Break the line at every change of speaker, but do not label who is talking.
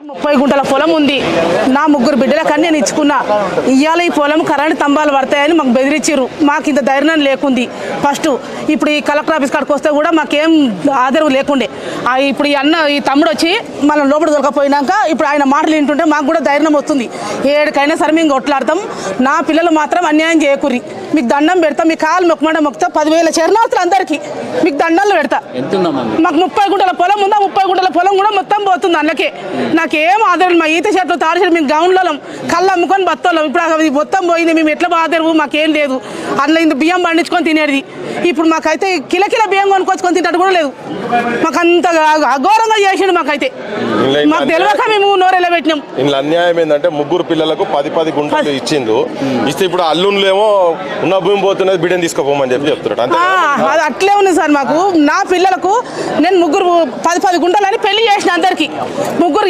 30 గుంటల పొలం ఉంది. నా 3 బిడ్డలకన్నీ నేను ఇచ్చుకున్నా. ఇవాళ ఈ పొలం కరెంట్ తంబాలు పడతాయని మాకు బెదిరించారు. మాకు ఇంత ధైర్యం లేకుంది ఫస్ట్. ఇప్పుడు ఈ కలెక్టర్ ఆఫీస్ కాడికి వస్తే కూడా మాకేం ఆదరవు లేకుండే. ఇప్పుడు ఈ తమ్ముడు వచ్చి మనం లోపల దొరకపోయినాక ఇప్పుడు ఆయన మాటలు వింటుంటే మాకు కూడా ధైర్యం వస్తుంది. ఏడికైనా సరే మేము కొట్లాడతాం. నా పిల్లలు మాత్రం అన్యాయం చేయకూరి. మీకు దండం పెడతా, మీ కాలు మొక్కుతా 10,000 చరణాస్తులు అందరికీ మీకు దండాలు పెడతా. మాకు 30 గుంటల పొలం ఉందా, 30 గుంటల పొలం కూడా మొత్తం పోతుంది అందుకే. నాకేం ఆదరణ, మా ఈత చెట్లు తాడి చెట్లు మేము గౌన్లం కళ్ళు అమ్ముకొని బతోళ్ళం. ఇప్పుడు అది మొత్తం పోయింది. మేము ఎట్లా బాధరు, మాకేం లేదు. అందులో ఇంత బియ్యం పండించుకొని తినేది. ఇప్పుడు మాకైతే కిల బియ్యం కొనుక్కొచ్చుకొని తింటట్టు కూడా లేదు. మాకు అంత అఘోరంగా చేసిండు. మాకైతే మాకు తెలియక మేము నోరెలా పెట్టినాం.
ఇంట్లో అన్యాయం ఏంటంటే 3 పిల్లలకు 10 గుంటలు ఇచ్చిండు. ఇస్తే ఇప్పుడు అల్లుళ్ళేమో ఉన్న భూమి పోతున్నది బిడ్డను తీసుకోపోమని చెప్తున్నాడు.
అది అట్లే ఉంది సార్. మాకు నా పిల్లలకు నేను 10 గుంటలని పెళ్లి చేసిన అందరికి 3